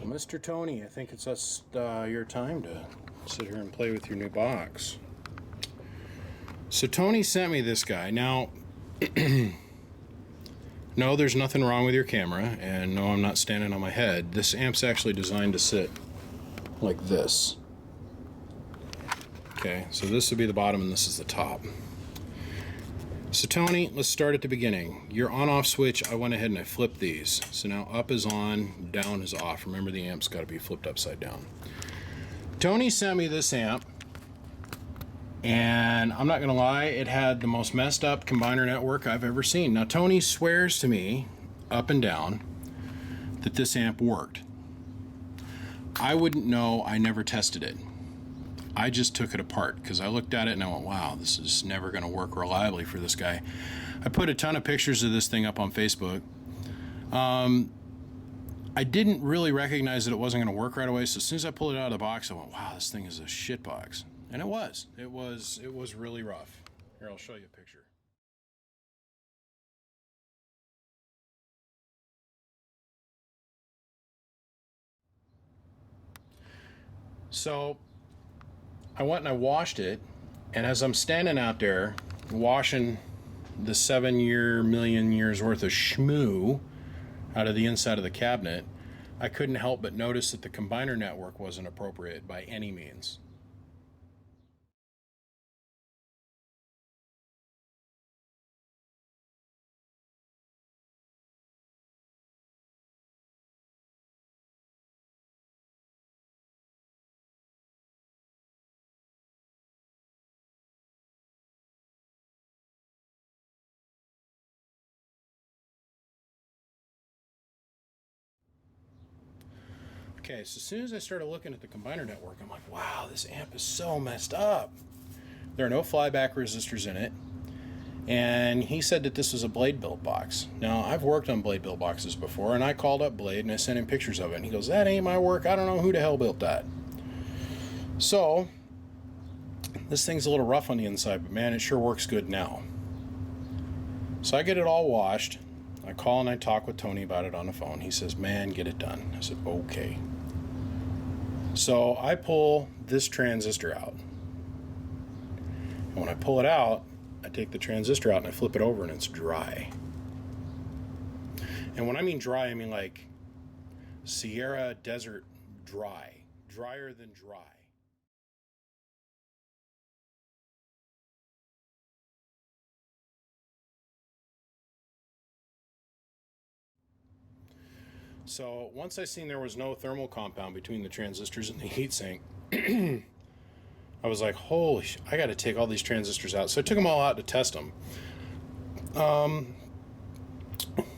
Mr. Tony, I think it's your time to sit here and play with your new box. So Tony sent me this guy. Now, no, there's nothing wrong with your camera, and no, I'm not standing on my head. This amp's actually designed to sit like this. Okay, so this would be the bottom and this is the top. So Tony, let's start at the beginning. Your on-off switch, I went ahead and I flipped these. So now up is on, down is off. Remember, the amp's got to be flipped upside down. Tony sent me this amp, and I'm not gonna lie, it had the most messed up combiner network I've ever seen. Now Tony swears to me, up and down, that this amp worked. I wouldn't know, I never tested it. I just took it apart because I looked at it and I went, wow, this is never going to work reliably for this guy. I put a ton of pictures of this thing up on Facebook. I didn't really recognize that it wasn't going to work right away, so as soon as I pulled it out of the box, I went, wow, this thing is a shit box. And it was. It was really rough. Here, I'll show you a picture. So I went and I washed it, and as I'm standing out there washing the 7-million years worth of schmoo out of the inside of the cabinet, I couldn't help but notice that the combiner network wasn't appropriate by any means. Okay, so as soon as I started looking at the combiner network, I'm like, wow, this amp is so messed up. There are no flyback resistors in it. And he said that this was a Blade built box. Now, I've worked on Blade built boxes before, and I called up Blade and I sent him pictures of it. And he goes, that ain't my work. I don't know who the hell built that. So, this thing's a little rough on the inside, but man, it sure works good now. So I get it all washed. I call and I talk with Tony about it on the phone. He says, man, get it done. I said, okay. So I pull this transistor out. And when I pull it out, I take the transistor out and I flip it over and it's dry. And when I mean dry, I mean like Sierra Desert dry. Drier than dry. So once I seen there was no thermal compound between the transistors and the heatsink, I was like, holy sh! I got to take all these transistors out. So I took them all out to test them.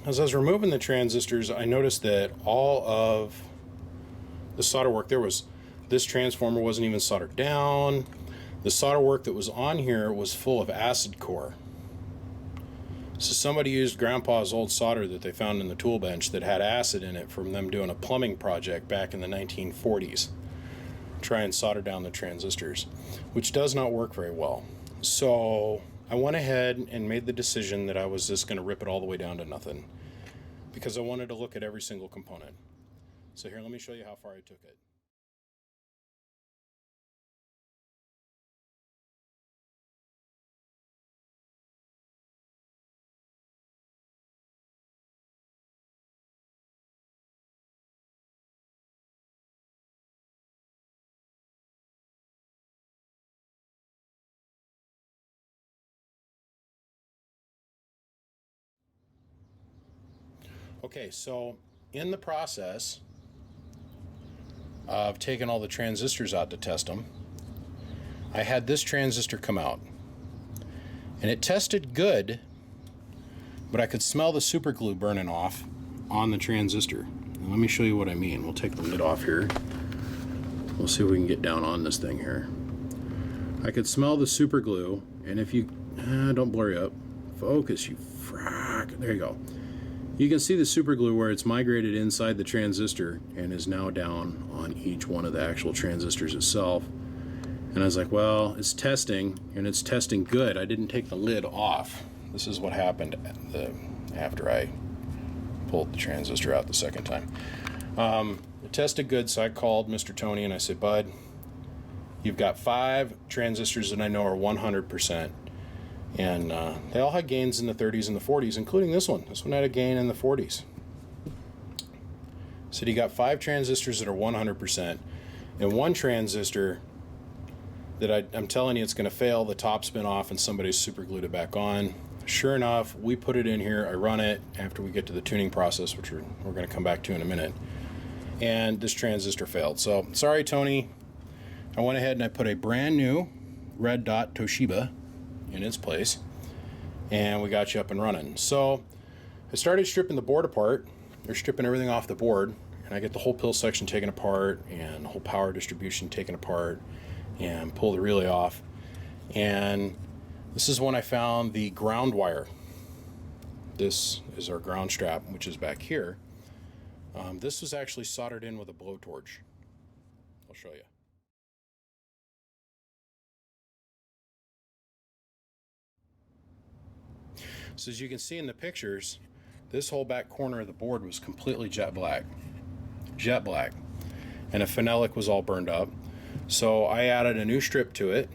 As I was removing the transistors, I noticed that all of the solder work, this transformer wasn't even soldered down. The solder work that was on here was full of acid core. So somebody used Grandpa's old solder that they found in the tool bench that had acid in it from them doing a plumbing project back in the 1940s. Try and solder down the transistors, which does not work very well. So I went ahead and made the decision that I was just going to rip it all the way down to nothing because I wanted to look at every single component. So here, let me show you how far I took it. Okay, so in the process of taking all the transistors out to test them, I had this transistor come out. And it tested good, but I could smell the super glue burning off on the transistor. And let me show you what I mean. We'll take the lid off here. We'll see if we can get down on this thing here. I could smell the super glue, and if you, don't blur you up, focus, you frack, there you go. You can see the super glue where it's migrated inside the transistor and is now down on each one of the actual transistors itself. And I was like, well, it's testing, and it's testing good. I didn't take the lid off. This is what happened after I pulled the transistor out the second time. It tested good, so I called Mr. Tony and I said, Bud, you've got 5 transistors that I know are 100%. And they all had gains in the 30s and the 40s, including this one. This one had a gain in the 40s. So you got 5 transistors that are 100%, and 1 transistor that I'm telling you it's going to fail. The top's been off and somebody's super glued it back on. Sure enough, we put it in here. I run it after we get to the tuning process, which we're going to come back to in a minute. And this transistor failed. So sorry, Tony. I went ahead and I put a brand new red dot Toshiba in its place, and we got you up and running. So I started stripping the board apart. They're stripping everything off the board, and I get the whole pill section taken apart and the whole power distribution taken apart and pull the relay off. And this is when I found the ground wire. This is our ground strap, which is back here. This was actually soldered in with a blowtorch. I'll show you. So as you can see in the pictures, this whole back corner of the board was completely jet black. Jet black. And the phenolic was all burned up. So I added a new strip to it.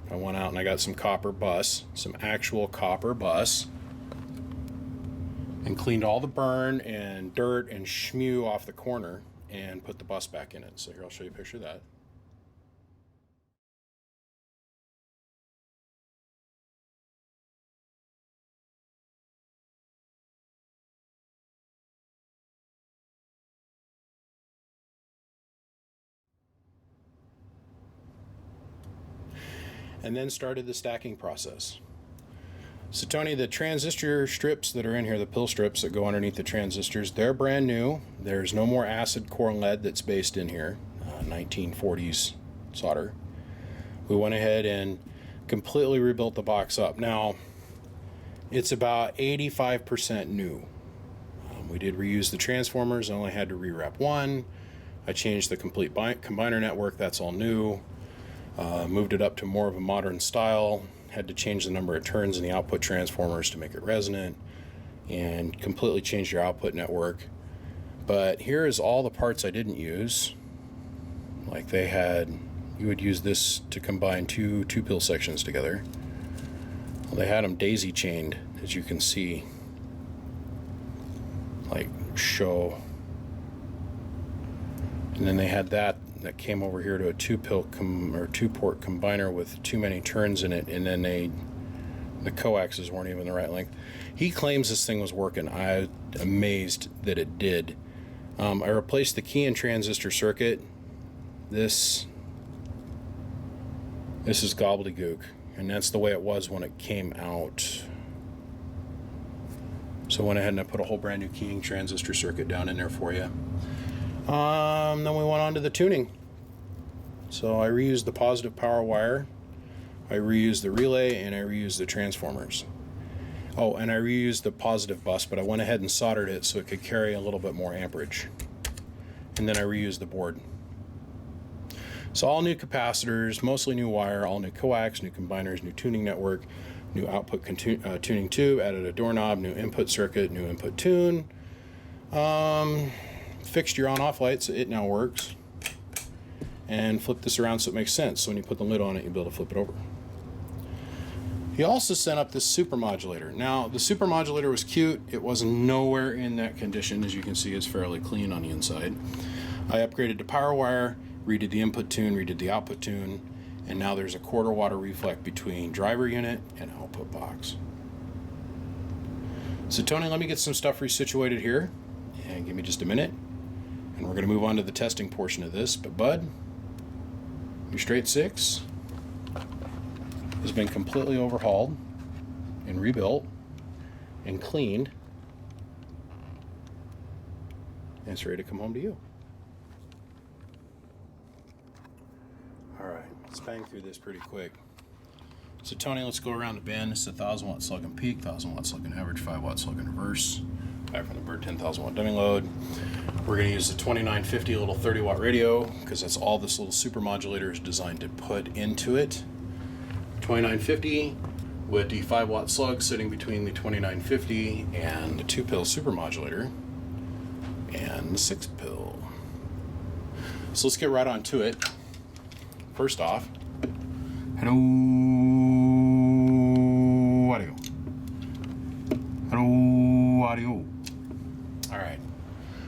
I went out and I got some copper bus, some actual copper bus, and cleaned all the burn and dirt and schmew off the corner and put the bus back in it. So here, I'll show you a picture of that. And then started the stacking process. So Tony, the transistor strips that are in here, the pill strips that go underneath the transistors, they're brand new. There's no more acid core lead that's based in here, 1940s solder. We went ahead and completely rebuilt the box up. Now, it's about 85% new. We did reuse the transformers. I only had to re-wrap one. I changed the complete combiner network. That's all new. Moved it up to more of a modern style. Had to change the number of turns in the output transformers to make it resonant, and completely changed your output network. But here is all the parts I didn't use. Like you would use this to combine two pill sections together. Well, they had them daisy chained, as you can see. Like show. And then they had that came over here to a 2-port combiner with too many turns in it, and then the coaxes weren't even the right length. He claims this thing was working. I'm amazed that it did. I replaced the key and transistor circuit. This is gobbledygook, and that's the way it was when it came out. So I went ahead and I put a whole brand new keying transistor circuit down in there for you. Then we went on to the tuning. So I reused the positive power wire, I reused the relay, and I reused the transformers. Oh, and I reused the positive bus, but I went ahead and soldered it so it could carry a little bit more amperage. And then I reused the board. So all new capacitors, mostly new wire, all new coax, new combiners, new tuning network, new output tuning tube, added a doorknob, new input circuit, new input tune. Fixed your on-off light so it now works. And flip this around so it makes sense. So when you put the lid on it, you'll be able to flip it over. He also sent up this super modulator. Now, the super modulator was cute. It was nowhere in that condition. As you can see, it's fairly clean on the inside. I upgraded to power wire, redid the input tune, redid the output tune, and now there's a quarter water reflect between driver unit and output box. So Tony, let me get some stuff resituated here, and give me just a minute, and we're going to move on to the testing portion of this. But Bud, your straight 6 has been completely overhauled and rebuilt and cleaned, and it's ready to come home to you. Alright, let's bang through this pretty quick. So Tony, let's go around the band. This is a 1000 watt slug and peak, 1000 watt slug and average, 5 watt slug and reverse. Back from the bird, 10,000 watt dumbing load. We're going to use the 2950 little 30 watt radio because that's all this little super modulator is designed to put into it. 2950 with the 5 watt slug sitting between the 2950 and the 2-pill super modulator. and the 6 pill. So let's get right on to it. First off, hello audio. Hello audio. All right.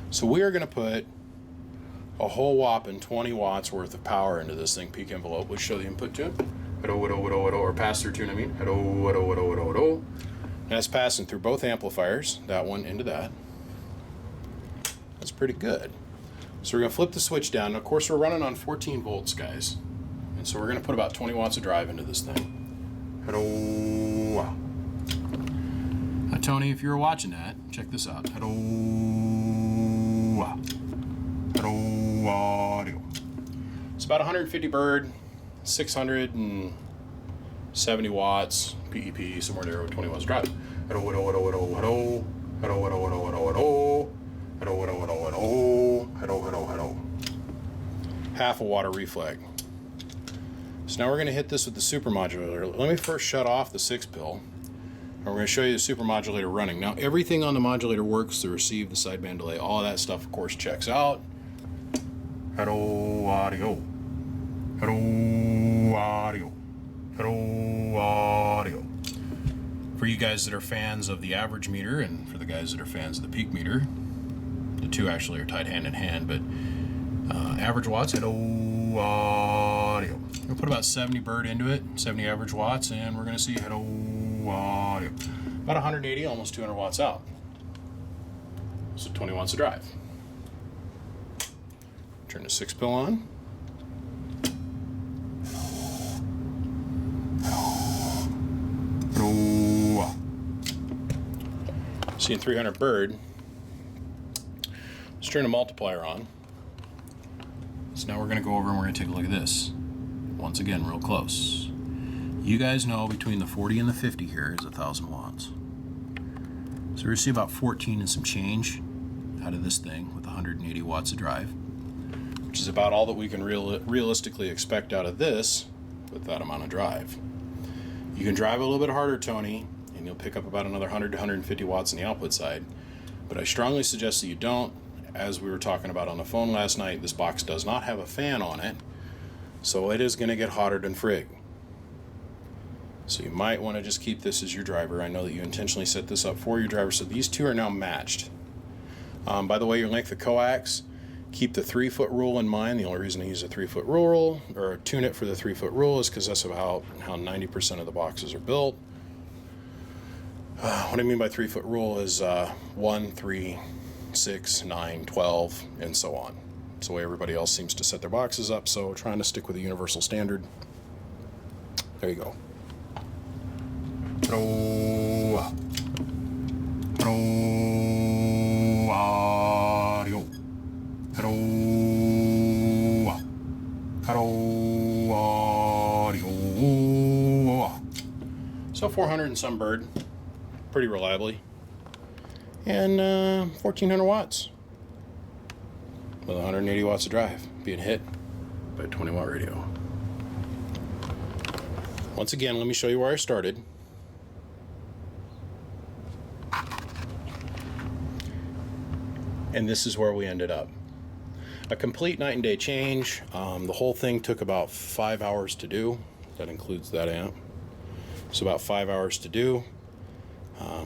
So we are going to put a whole whopping 20 watts worth of power into this thing. Peak envelope. Let's show the input to it. Or pass through tune, I mean. And that's passing through both amplifiers. That one into that. That's pretty good. So we're going to flip the switch down. Of course, we're running on 14 volts, guys. And so we're going to put about 20 watts of drive into this thing. Hello. Now, Tony, if you were watching that, check this out. Hello. Hello audio. It's about 150 bird, 670 watts, PEP, somewhere there with 20 watts of drive. Hello, hello, hello, hello, hello. Hello, hello, hello, hello, hello. Hello, hello, hello, hello. Hello, hello, hello. Half a watt of reflag. So now we're going to hit this with the super modulator. Let me first shut off the 6 pill. And we're going to show you the super modulator running. Now everything on the modulator works, the receive, the sideband delay, all of that stuff of course checks out. Hello audio. Hello audio. Hello audio. For you guys that are fans of the average meter and for the guys that are fans of the peak meter, the two actually are tied hand in hand, but average watts, hello audio. We'll put about 70 bird into it, 70 average watts, and we're going to see hello audio. About 180, almost 200 watts out. So 20 watts of drive. Turn the 6 pill on. Hello. Seeing 300 bird. Let's turn the multiplier on. So now we're going to go over and we're going to take a look at this. Once again, real close. You guys know between the 40 and the 50 here is 1,000 watts. So we see about 14 and some change out of this thing with 180 watts of drive, which is about all that we can realistically expect out of this with that amount of drive. You can drive a little bit harder, Tony, and you'll pick up about another 100 to 150 watts on the output side. But I strongly suggest that you don't. As we were talking about on the phone last night, this box does not have a fan on it, so it is going to get hotter than frig. So you might want to just keep this as your driver. I know that you intentionally set this up for your driver, so these two are now matched. By the way, your length of coax, keep the 3-foot rule in mind. The only reason I use a 3-foot rule, or tune it for the 3-foot rule, is because that's about how 90% of the boxes are built. What I mean by 3-foot rule is 1, 3, 6, 9, 12, and so on. It's the way everybody else seems to set their boxes up, so trying to stick with a universal standard. There you go. Hello. Hello audio. Hello. Hello audio. So 400 and some bird, pretty reliably. And 1,400 watts with 180 watts of drive being hit by a 20 watt radio. Once again, let me show you where I started. And this is where we ended up. A complete night and day change. The whole thing took about 5 hours to do. That includes that amp. So about 5 hours to do.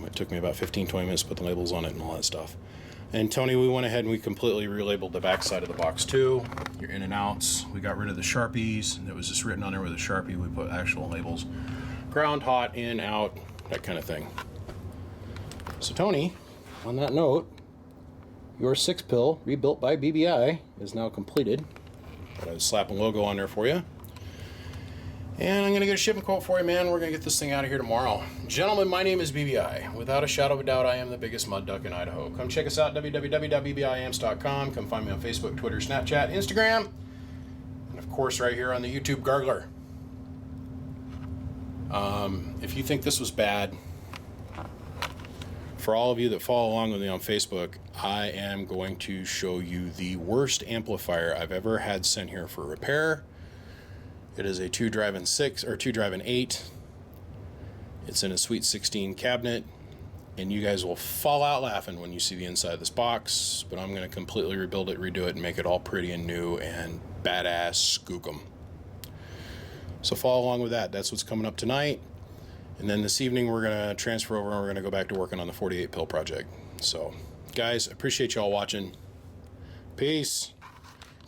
It took me about 15-20 minutes to put the labels on it and all that stuff. And Tony, we went ahead and we completely relabeled the back side of the box too. Your in and outs. We got rid of the Sharpies. It was just written on there with a Sharpie. We put actual labels. Ground, hot, in, out, that kind of thing. So Tony, on that note, your 6 pill, rebuilt by BBI, is now completed. Got a slapping logo on there for you. And I'm going to get a shipping quote for you, man. We're going to get this thing out of here tomorrow. Gentlemen, my name is BBI. Without a shadow of a doubt, I am the biggest mud duck in Idaho. Come check us out, www.bbiamps.com. Come find me on Facebook, Twitter, Snapchat, Instagram, and of course right here on the YouTube Gargler. If you think this was bad, for all of you that follow along with me on Facebook, I am going to show you the worst amplifier I've ever had sent here for repair. It is a 2-drive-in 6 or 2-drive-in 8. It's in a Sweet 16 cabinet. And you guys will fall out laughing when you see the inside of this box, but I'm going to completely rebuild it, redo it, and make it all pretty and new and badass skookum. So follow along with that. That's what's coming up tonight. And then this evening we're going to transfer over and we're going to go back to working on the 48 pill project. So guys, appreciate y'all watching. Peace.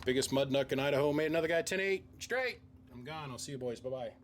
Biggest mud nuck in Idaho made another guy 10-8 straight. I'm gone. I'll see you boys. Bye-bye.